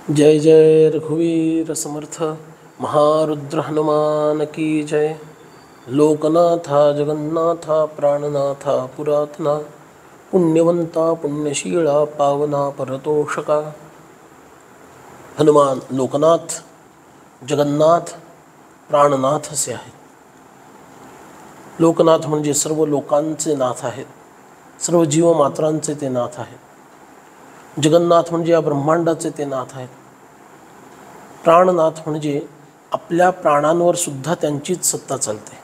जय जय रघुवीर समर्थ महारुद्र हनुमान की जय। लोकनाथा जगन्नाथा प्राणनाथा पुरातना पुण्यवंता पुण्यशीला पावना परतोषका। हनुमान लोकनाथ जगन्नाथ प्राणनाथ असे आहेत। लोकनाथ म्हणजे सर्व लोकांचे नाथ आहेत, सर्व जीवमात्रांचे ते नाथ आहेत। जगन्नाथ म्हणजे या ब्रह्मांडाचे ते नाथ आहेत। प्राणनाथ म्हणजे आपल्या प्राणांवर सुद्धा त्यांचीच सत्ता चालते।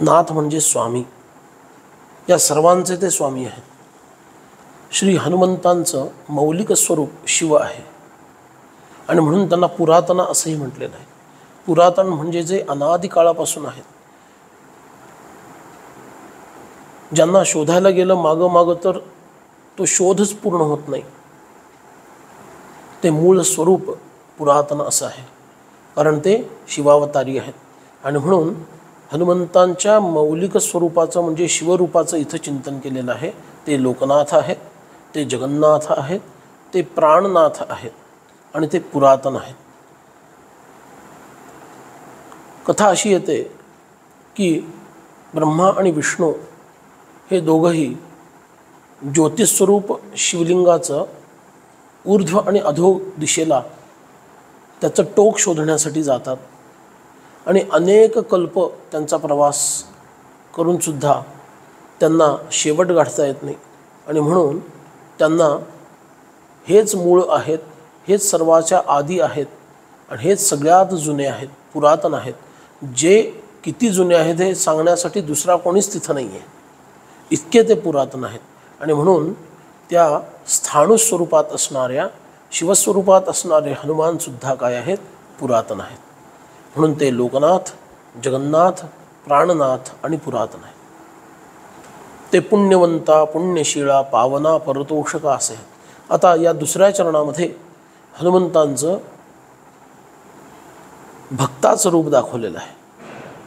नाथ म्हणजे स्वामी, या सर्वांचे ते स्वामी आहेत। श्री हनुमंतांचं मौलिक स्वरूप शिव आहे आणि म्हणून त्यांना पुरातन असंही म्हटलेलं आहे। पुरातन म्हणजे जे अनादी काळापासून आहेत, ज्यांना शोधायला गेलं मागं तर तो शोधच पूर्ण होत नाही। ते मूळ स्वरूप पुरातन असं आहे, कारण ते शिवावतारी आहेत। आणि म्हणून हनुमंतांच्या मौलिक स्वरूपाचं म्हणजे शिवरूपाचं इथं चिंतन केलेलं आहे। ते लोकनाथ आहेत, ते जगन्नाथ आहेत, ते प्राणनाथ आहेत आणि ते पुरातन आहेत। कथा अशी येते की ब्रह्मा आणि विष्णू हे दोघंही ज्योतिस्वरूप शिवलिंगाचं ऊर्ध्व आणि अधो दिशेला त्याचं टोक शोधण्यासाठी जातात आणि अनेक कल्प त्यांचा प्रवास करूनसुद्धा त्यांना शेवट गाठता येत नाही। आणि म्हणून त्यांना हेच मूळ आहेत, हेच सर्वाच्या आदी आहेत आणि हेच सगळ्यात जुने आहेत, पुरातन आहेत। जे किती जुने आहेत हे सांगण्यासाठी दुसरा कोणीच तिथं नाही आहे, इतके ते पुरातन आहेत। आणि म्हणून त्या स्थाणु स्वरूपात असणाऱ्या शिवस्वरूपात असणारे हनुमानसुद्धा काय आहेत, पुरातन आहेत। म्हणून ते लोकनाथ जगन्नाथ प्राणनाथ आणि पुरातन आहेत। ते पुण्यवंता पुण्यशीला पावना परतोषका असे आहेत। आता या दुसऱ्या चरणामध्ये हनुमंतांचं भक्ताचं रूप दाखवलेलं आहे।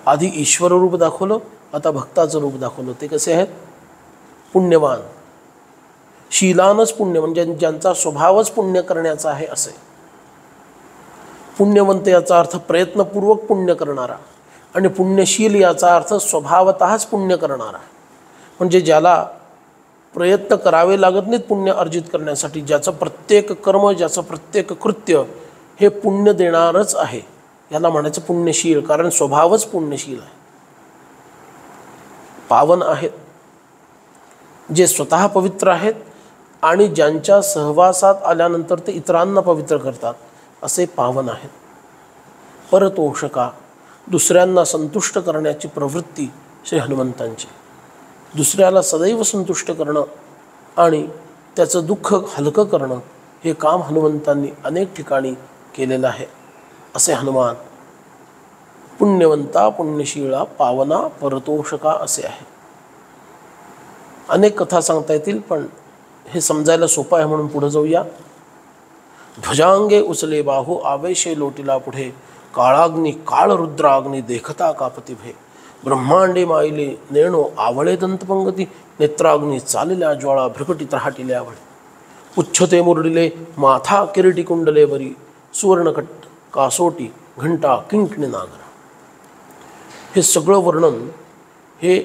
आधी ईश्वर रूप दाखवलं, आता भक्ताचं रूप दाखवलं। ते कसे आहेत, पुण्यवान, शीलानच पुण्य म्हणजे ज्यांचा स्वभावच पुण्य करण्याचा आहे असे। पुण्यवंत याचा अर्थ प्रयत्नपूर्वक पुण्य करणारा आणि पुण्यशील याचा अर्थ स्वभावतःच पुण्य करणारा। म्हणजे ज्याला प्रयत्न करावे लागत नाहीत पुण्य अर्जित करण्यासाठी, ज्याचं प्रत्येक कर्म ज्याचं प्रत्येक कृत्य हे पुण्य देणारच आहे, याला म्हणायचं पुण्यशील, कारण स्वभावच पुण्यशील आहे। पावन आहेत जे स्वतः पवित्र आहेत आणि ज्यांच्या सहवासात आल्यानंतर ते इतरांना पवित्र करतात, असे पावन आहेत। परतोषका, दुसऱ्यांना संतुष्ट करण्याची प्रवृत्ती श्री हनुमंतांची। दुसऱ्याला सदैव संतुष्ट करणं आणि त्याचं दुःख हलकं करणं हे काम हनुमंतांनी अनेक ठिकाणी केलेलं आहे। असे हनुमान पुण्यवंता पुण्यशीला पावना परतोषका असे आहे। अनेक कथा सांगता येतील, पण हे समजायला सोपं आहे म्हणून पुढे जाऊया। ध्वजांगे उचले बाहू आवेशे लोटिला पुढे, काळाग्नी काळ रुद्राग्नी देखता कापती भे, ब्रह्मांडे माईले नेणो आवळे दंतपंगती, नेत्राग्नी चालल्या ज्वाळा भ्रकटी त्राटिल्या वळे, उच्छते मुरडिले माथा किरीटी कुंडले वरी, सुवर्णकट कासोटी घंटा किंकिणी नागरा। हे सगळं वर्णन हे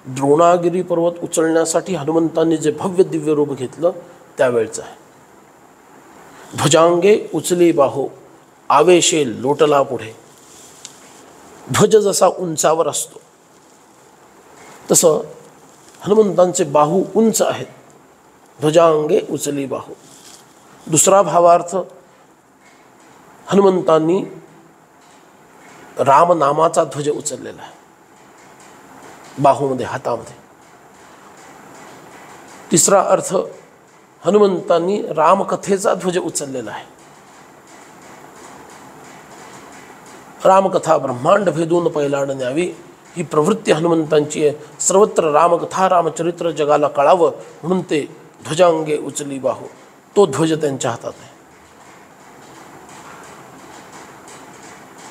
द्रोणागिरी पर्वत उचलण्यासाठी हनुमंतांनी जे भव्य दिव्य रूप घेतलं त्यावेळचं आहे। ध्वजांगे उचली बाहो आवेशे लोटला पुढे, ध्वज जसा उंचावर असतो तसं हनुमंतांचे बाहू उंच आहेत। ध्वजांगे उचली बाहू, दुसरा भावार्थ हनुमंतांनी रामनामाचा ध्वज उचललेला आहे बाहूमध्ये, हातामध्ये। तिसरा अर्थ हनुमंतांनी रामकथेचा ध्वज उचललेला आहे। रामकथा ब्रह्मांड भेदून पैलाड न्यावी ही प्रवृत्ती हनुमंतांची आहे। सर्वत्र रामकथा रामचरित्र जगाला कळावं म्हणून ते ध्वजांगे उचली बाहू, तो ध्वज त्यांच्या हातात आहे।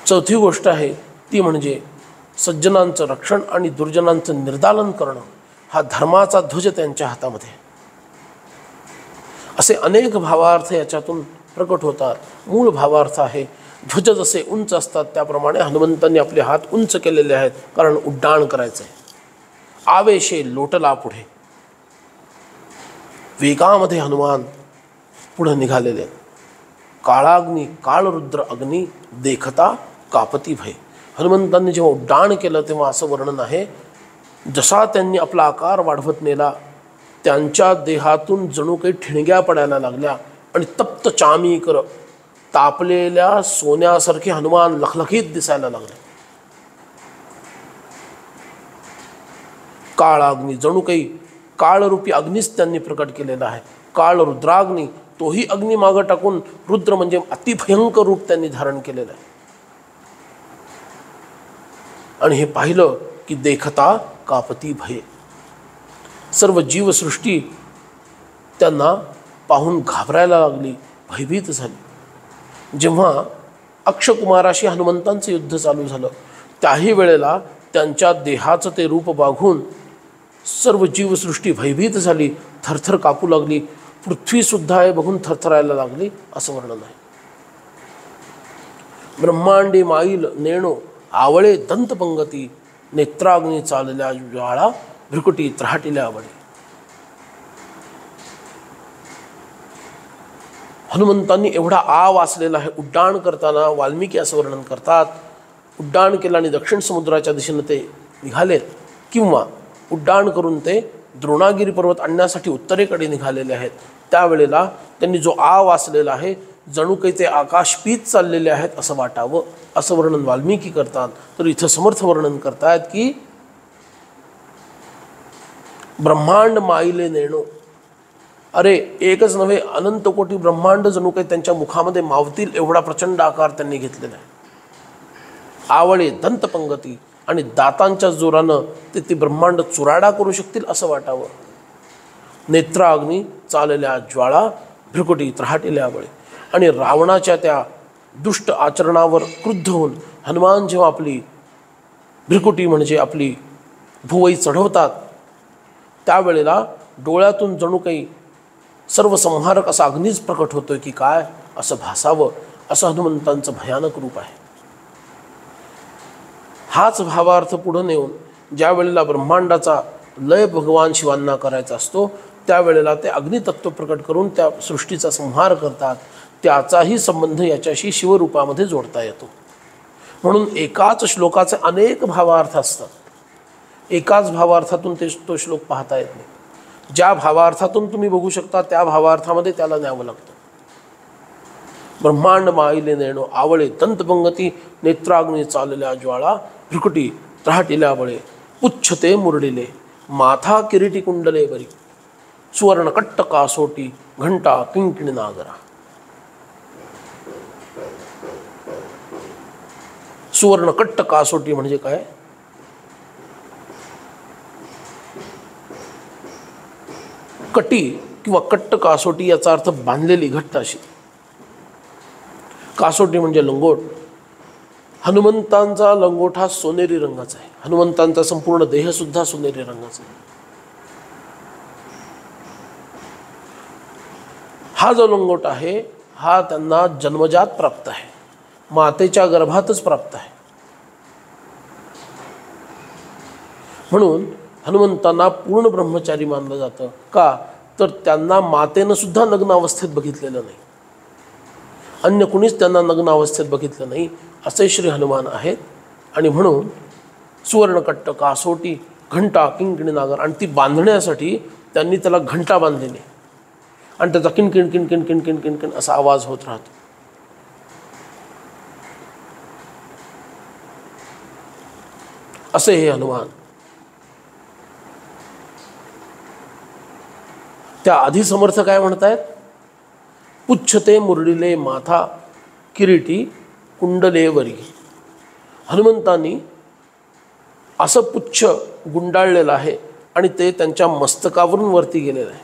चौथी गोष्ट आहे ती म्हणजे सज्जनांचं रक्षण आणि दुर्जनांचं निर्दालन करणं, हा धर्माचा ध्वज त्यांच्या हातामध्ये। असे अनेक भावार्थ याच्यातून प्रकट होतात. मूळ भावार्थ आहे, ध्वज जसे उंच असतात त्याप्रमाणे हनुमंतांनी आपले हात उंच केलेले आहेत, कारण उड्डाण करायचं आहे. आवेशे लोटला पुढे, वेगामध्ये हनुमान पुढे निघालेले. काळाग्नी काळरुद्र अग्नी देखता कापती भय. हनुमंतांनी जेव्हा उड्डाण केलं तेव्हा असं वर्णन आहे, जसा त्यांनी आपला आकार वाढवत नेला त्यांच्या देहातून जणू काही ठिणग्या पडायला लागल्या आणि तप्त चामीकर तापलेल्या सोन्यासारखे हनुमान लखलखीत दिसायला लागले. काळाग्नी जणू काही काळरूपी अग्नीच त्यांनी प्रकट केलेला आहे. काळ रुद्राग्नी, तोही अग्नी मागं टाकून रुद्र म्हणजे अतिभयंकर रूप त्यांनी धारण केलेलं आहे. आणि हे पाहिलं की देखता कापती भय. सर्व जीवसृष्टी त्यांना पाहून घाबरायला लागली, भयभीत झाली. जेव्हा अक्षकुमाराशी हनुमंतांचं युद्ध चालू झालं त्याही वेळेला त्यांच्या देहाचं ते रूप बघून सर्व जीवसृष्टी भयभीत झाली, थरथर कापू लागली. पृथ्वीसुद्धा हे बघून थरथरायला लागली असं वर्णन आहे. ब्रह्मांडी माईल नेणो आवळे दंतपंगती, नेत्राग्नी चालल्या ज्वाळा भ्रुकुटी त्राटिल्या आवळे. हनुमंतांनी एवढा वाचलेला आहे. उड्डाण करताना वाल्मिकी असं वर्णन करतात, उड्डाण केलं आणि दक्षिण समुद्राच्या दिशेनं ते निघालेत, किंवा उड्डाण करून ते द्रोणागिरी पर्वत आणण्यासाठी उत्तरेकडे निघालेले आहेत. त्यावेळेला त्यांनी जो वाचलेला आहे जणू काही ते आकाशपीत चाललेले आहेत असं वाटावं, असं वर्णन वाल्मिकी करतात. तर इथं समर्थ वर्णन करतायत की ब्रह्मांड माईले नेणो, अरे एकच नव्हे अनंत कोटी ब्रह्मांड जणू काही त्यांच्या मुखामध्ये मावतील एवढा प्रचंड आकार त्यांनी घेतलेला आहे. आवळे दंतपंगती, आणि दातांच्या जोरानं ते ब्रह्मांड चुराडा करू शकतील असं वाटावं. नेत्राग्नी चालल्या ज्वाळा भ्रुकुटी त्राटिल्या आवळे. आणि रावणाच्या त्या दुष्ट आचरणावर क्रुद्ध होऊन हनुमान जेव्हा आपली भ्रुकुटी म्हणजे आपली भुवई चढवतात त्यावेळेला डोळ्यातून जणू काही सर्वसंहारक असा अग्नीच प्रकट होतोय की काय असं भासावं, असं हनुमंतांचं भयानक रूप आहे. हाच भावार्थ पुढे नेऊन ज्या वेळेला ब्रह्मांडाचा लय भगवान शिवांना करायचा असतो त्यावेळेला ते अग्नितत्व प्रकट करून त्या सृष्टीचा संहार करतात. त्याचाही संबंध याच्याशी शिवरूपामध्ये जोडता येतो. म्हणून एकाच श्लोकाचे अनेक भावार्थ असतात. एकाच भावार्थातून तो श्लोक पाहता येत नाही. ज्या भावार्थातून तुम्ही बघू शकता त्या भावार्थामध्ये त्याला न्यावं लागतं. ब्रह्मांड माईले नेणो आवळे दंतपंगती, नेत्राग्नी चालल्या ज्वाळा भ्रुकुटी त्राटिल्या आवळे. पुच्छते मुरडिले माथा किरीटी कुंडले बरी, सुवर्णकट्ट कासोटी घंटा किंकिणी नागरा. सुवर्णकट्ट कासोटी म्हणजे काय? कटी किंवा कट्ट कासोटी याचा अर्थ बांधलेली घट्ट अशी. कासोटी म्हणजे लंगोट. हनुमंतांचा लंगोट हा सोनेरी रंगाचा आहे. हनुमंतांचा संपूर्ण देह सुद्धा सोनेरी रंगाचा आहे. हा जो लंगोट आहे हा त्यांना जन्मजात प्राप्त आहे, मातेच्या गर्भातच प्राप्त आहे. म्हणून हनुमंतांना पूर्ण ब्रह्मचारी मानलं जातं. का तर त्यांना मातेनं सुद्धा नग्न अवस्थेत बघितलेलं नाही, अन्य कुणीच त्यांना नग्न अवस्थेत बघितलं नाही असे श्री हनुमान आहेत. आणि म्हणून सुवर्णकट्ट कासोटी घंटा किंकिणी नागर, आणि ती बांधण्यासाठी त्यांनी त्याला घंटा बांधलेली आणि त्याचा किणकिण किणकिण किणकिण किणकिण असा आवाज होत राहतो. असे हे हनुमान. त्या आधी समर्थ काय म्हणतायत? पुच्छते मुरडिले माथा किरीटी कुंडले वरी. हनुमंतांनी असं पुच्छ गुंडाळलेलं आहे आणि ते त्यांच्या मस्तकावरून वरती गेलेलं आहे.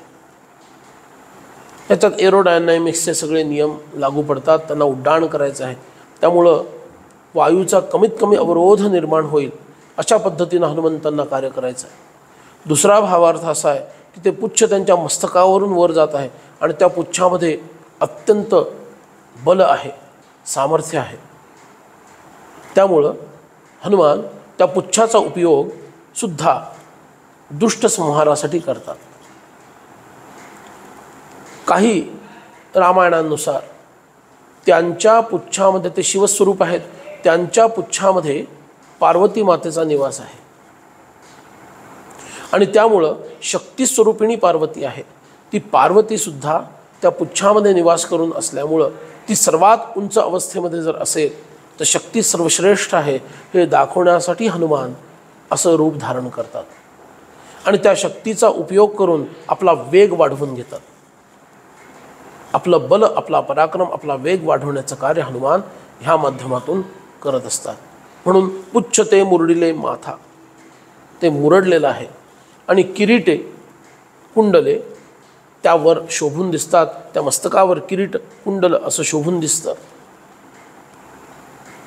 याच्यात एरोडायनॅमिक्सचे सगळे नियम लागू पडतात. त्यांना उड्डाण करायचं आहे, त्यामुळं वायूचा कमीत कमी अवरोध निर्माण होईल अशा पद्धतीनं हनुमंतांना कार्य करायचं आहे. दुसरा भावार्थ असा आहे की ते पुच्छ त्यांच्या मस्तकावरून वर जात आहे आणि त्या पुच्छामध्ये अत्यंत बल आहे, सामर्थ्य आहे. त्यामुळं हनुमान त्या पुच्छाचा उपयोग सुद्धा दुष्ट संहारासाठी करतात. काही रामायणानुसार त्यांच्या पुच्छामध्ये, ते शिवस्वरूप आहेत, त्यांच्या पुच्छामध्ये पार्वती मातेचा निवास आहे आणि त्यामुळं शक्तिस्वरूपिणी पार्वती आहे. ती पार्वतीसुद्धा त्या पुच्छामध्ये निवास करून असल्यामुळं ती सर्वात उंच अवस्थेमध्ये जर असेल तर शक्ती सर्वश्रेष्ठ आहे हे दाखवण्यासाठी हनुमान असं रूप धारण करतात आणि त्या शक्तीचा उपयोग करून आपला वेग वाढवून घेतात. आपलं बल, आपला पराक्रम, आपला वेग वाढवण्याचं कार्य हनुमान ह्या माध्यमातून करत असतात. म्हणून पुच्छ ते मुरडिले माथा, ते मुरडलेलं आहे आणि किरीटे कुंडले त्यावर शोभून दिसतात. त्या मस्तकावर किरीट कुंडल असं शोभून दिसतं.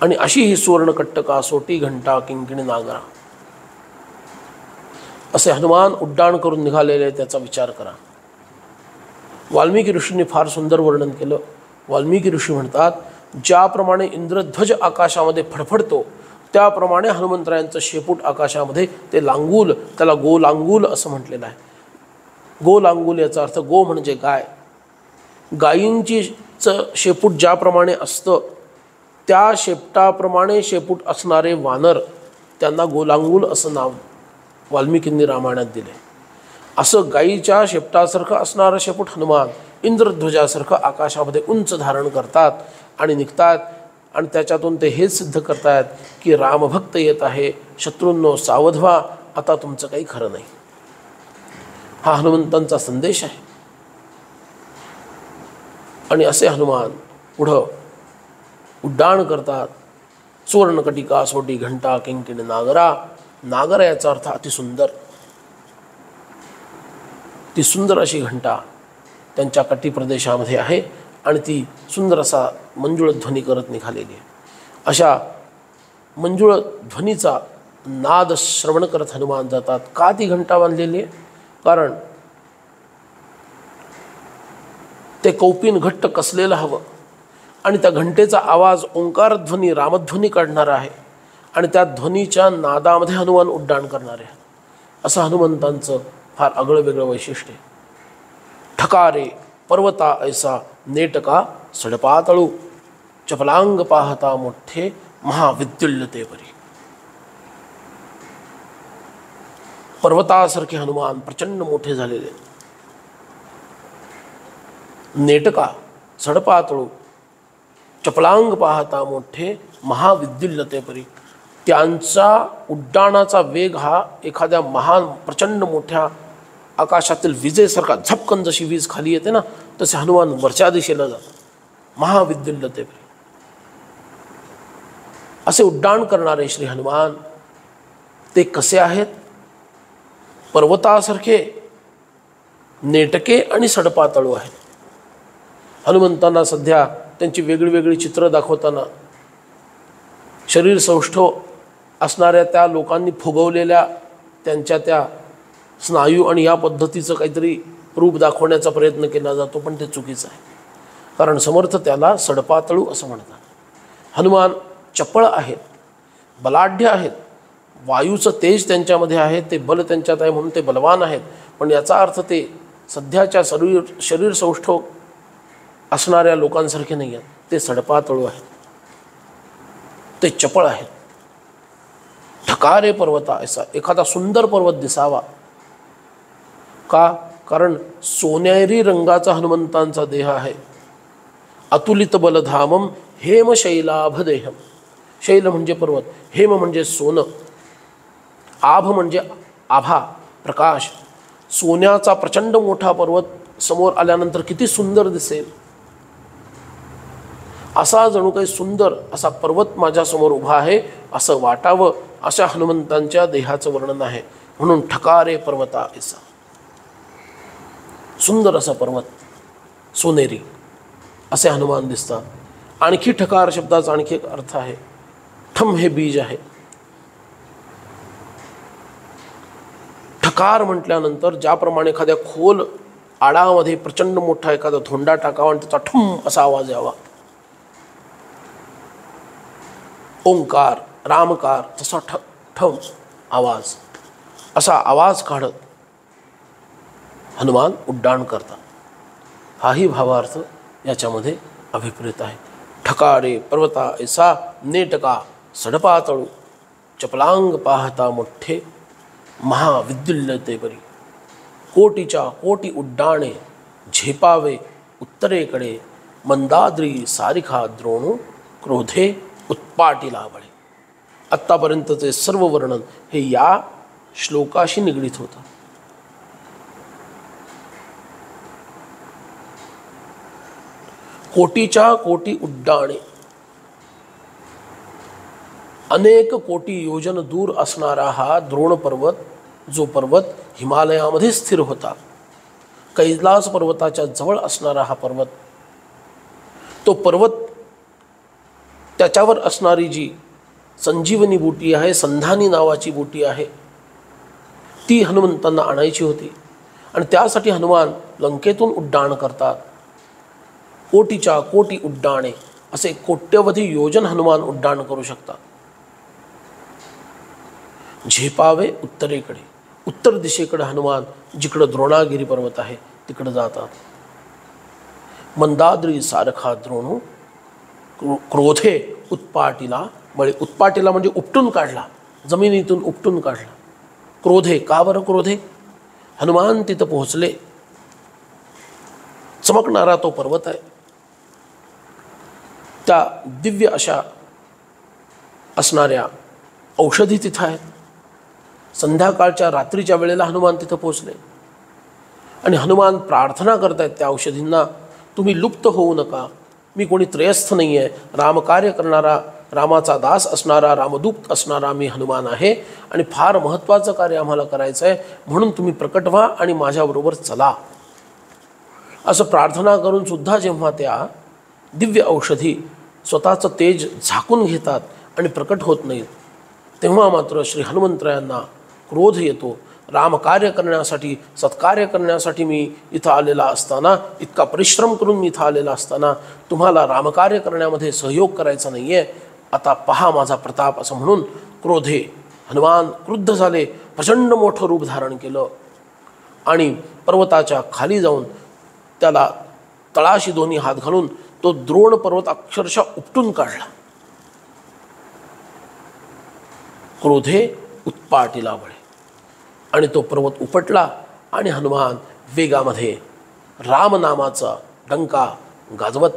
आणि अशी ही सुवर्णकट्टका सोटी घंटा किंकिणी नागरा, असे हनुमान उड्डाण करून निघालेले त्याचा विचार करा. वाल्मिकी ऋषींनी फार सुंदर वर्णन केलं. वाल्मिकी ऋषी म्हणतात, ज्याप्रमाणे इंद्रध्वज आकाशामध्ये फडफडतो त्याप्रमाणे हनुमंतरायांचं शेपूट आकाशामध्ये ते लांगूल, त्याला गोलांगूल असं म्हटलेलं आहे. गोलांगूल याचा अर्थ गो म्हणजे गाय. गायींचीचं शेपूट ज्याप्रमाणे असतं त्या शेपटाप्रमाणे शेपूट असणारे वानर, त्यांना गोलांगूल असं नाव वाल्मिकींनी रामायणात दिले. असं गायीच्या शेपटासारखं असणारं शेपूट हनुमान इंद्रध्वजासारखं आकाशामध्ये उंच धारण करतात आणि निघतात. आणि त्याच्यातून ते हेच सिद्ध करतायत की रामभक्त येत आहे, शत्रूंनो सावध व्हा, आता तुमचं काही खरं नाही. हा हनुमंतांचा संदेश आहे. आणि असे हनुमान पुढं उड्डाण करतात. सुवर्णकटिका सोटी घंटा किंकिणी नागरा. नागरा याचा अर्थ अतिसुंदर. ती सुंदर अशी घंटा त्यांच्या कटिप्रदेशामध्ये आहे आणि ती सुंदर असा मंजुळ ध्वनी करत निघालेली आहे. अशा मंजुळ ध्वनीचा नाद श्रवण करत हनुमान जातात. का ती घंटा बांधलेली आहे? कारण ते कौपीन घट्ट कसलेलं हवं आणि त्या घंटेचा आवाज ओंकार ध्वनी, रामध्वनी काढणारा आहे आणि त्या ध्वनीच्या नादामध्ये हनुमान उड्डाण करणारे आहे. असं हनुमंतांचं फार आगळं वेगळं वैशिष्ट्य आहे. ठकारे पर्वता ऐसा नेटका सडपातळू, चपलांग पाहता मोठे महाविद्युल्यते परी. पर्वतासारखे हनुमान प्रचंड मोठे झालेले. नेटका सडपातळू, चपलांग पाहता मोठे महाविद्युल्यते परी. त्यांचा उड्डाणाचा वेग हा एखाद्या महान प्रचंड मोठ्या आकाशातील विजेसारखा, झपकन जशी वीज खाली येते ना तसे हनुमान वरच्या दिशेला जातात. महाविद्युल्यते परी असे उड्डाण करणारे श्री हनुमान ते कसे आहेत? पर्वतासारखे, नेटके आणि सडपातळू आहेत. हनुमंतांना सध्या त्यांची वेगळी वेगळी चित्र दाखवताना शरीर सौष्ठव असणाऱ्या त्या लोकांनी फुगवलेल्या त्यांच्या त्या स्नायू आणि या पद्धतीचं काहीतरी रूप दाखवण्याचा प्रयत्न केला जातो, पण ते चुकीचं आहे. कारण समर्थ त्याला सडपातळू असं म्हणतात. हनुमान चपळ आहेत, बलाढ्य आहेत, वायूचं तेज त्यांच्यामध्ये आहे, ते बल त्यांच्यात आहे म्हणून ते बलवान आहेत. पण याचा अर्थ ते सध्याच्या शरीर सौष्ठव असणाऱ्या लोकांसारखे नाही आहेत. ते सडपातळू आहेत, ते चपळ आहेत. ठकारे पर्वता ऐसा, एखादा सुंदर पर्वत दिसावा. का? कारण सोनेरी रंगाचा हनुमंतांचा देह आहे. अतुलित बलधामम हेम शैलाभ देहम. शैल म्हणजे पर्वत, हेम म्हणजे सोनं, आभ म्हणजे आभा, प्रकाश. सोन्याचा प्रचंड मोठा पर्वत समोर आल्यानंतर किती सुंदर दिसेल. असा जणू काही सुंदर असा पर्वत माझ्यासमोर उभा आहे असं वाटावं, अशा हनुमंतांच्या देहाचं वर्णन आहे. म्हणून ठकारे पर्वता ऐसा, सुंदर असा पर्वत, सोनेरी असे हनुमान दिसतात. आणखी ठकार शब्दाचा आणखी एक अर्थ आहे. ठम हे बीज आहे. ठकार म्हटल्यानंतर ज्याप्रमाणे एखाद्या खोल आडामध्ये प्रचंड मोठा एखादा धोंडा टाकावा आणि त्याचा ठम असा आवाज यावा. ओंकार, रामकार तसा ठम आवाज, असा आवाज काढत हनुमान उड्डाण करतात. हाही भावार्थ याच्यामध्ये अभिप्रेत आहे. ठकारे पर्वता ऐसा नेटका सडपातळू, चपलांग पाहता मोठे महाविद्युल्यते परी. कोटीच्या कोटी उड्डाणे झेपावे उत्तरेकडे, मंदाद्री सारिखा द्रोणू क्रोधे उत्पाटीला बळे. आत्तापर्यंतचे सर्व वर्णन हे या श्लोकाशी निगडीत होतं. कोटीच्या कोटी उड्डाणे, अनेक कोटी योजन दूर असणारा हा द्रोण पर्वत, जो पर्वत हिमालयामध्ये स्थिर होता, कैलास पर्वताच्या जवळ असणारा हा पर्वत, तो पर्वत त्याच्यावर असणारी जी संजीवनी बूटी आहे, संधानी नावाची बूटी आहे, ती हनुमंतांना आणायची होती. आणि त्यासाठी हनुमान लंकेतून उड्डाण करतात. कोटीच्या कोटी उड्डाणे, असे कोट्यवधी योजन हनुमान उड्डाण करू शकतात. झेपावे उत्तरेकडे, उत्तर दिशेकडे हनुमान, जिकडं द्रोणागिरी पर्वत आहे तिकडे जातात. मंदाद्री सारखा द्रोणू क्रोधे उत्पाटीला बळे. उत्पाटीला म्हणजे उपटून काढला, जमिनीतून उपटून काढला. क्रोधे, का बरं क्रोधे? हनुमान तिथं पोहोचले. चमकणारा तो पर्वत आहे, त्या दिव्य अशा असणाऱ्या औषधी तिथं आहेत. संध्याकाळच्या रात्रीच्या वेळेला हनुमान तिथं पोहोचले आणि हनुमान प्रार्थना करतायत त्या औषधींना, तुम्ही लुप्त होऊ नका. मी कोणी त्रयस्थ नाही आहे, रामकार्य करणारा, रामाचा दास असणारा, रामदूत असणारा मी हनुमान आहे आणि फार महत्त्वाचं कार्य आम्हाला करायचं आहे, म्हणून तुम्ही प्रकट व्हा आणि माझ्याबरोबर चला. असं प्रार्थना करून सुद्धा जेव्हा त्या दिव्य औषधी स्वतःचं तेज झाकून घेतात आणि प्रकट होत नाहीत, तेव्हा मात्र श्री हनुमंतरायांना क्रोध येतो. रामकार्य करण्यासाठी, सत्कार्य करण्यासाठी मी इथं आलेला असताना, इतका परिश्रम करून मी इथं आलेला असताना तुम्हाला रामकार्य करण्यामध्ये सहयोग करायचा नाही आहे, आता पहा माझा प्रताप, असं म्हणून क्रोधे हनुमान क्रुद्ध झाले. प्रचंड मोठं रूप धारण केलं आणि पर्वताच्या खाली जाऊन त्याला तळाशी दोन्ही हात घालून तो द्रोण पर्वत अक्षरशः उपटून काढला. क्रोधे उत्पाटीला बळे. आणि तो पर्वत उपटला आणि हनुमान वेगामध्ये रामनामाचा डंका गाजवत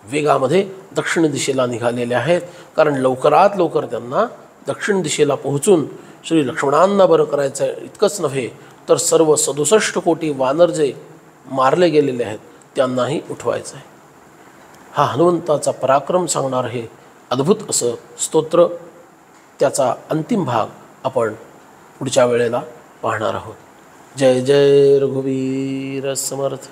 वेगामध्ये दक्षिण दिशेला निघालेले आहेत. कारण लवकरात लवकर त्यांना दक्षिण दिशेला पोहोचून श्री लक्ष्मणांना बरं करायचं आहे. इतकंच नव्हे तर सर्व 67 कोटी वानर जे मारले गेलेले आहेत त्यांनाही उठवायचं आहे. हा हनुमंताचा पराक्रम सांगणार हे अद्भुत असं स्तोत्र, त्याचा अंतिम भाग आपण पुढच्या वेळेला पाहणार आहोत. जय जय रघुवीर समर्थ.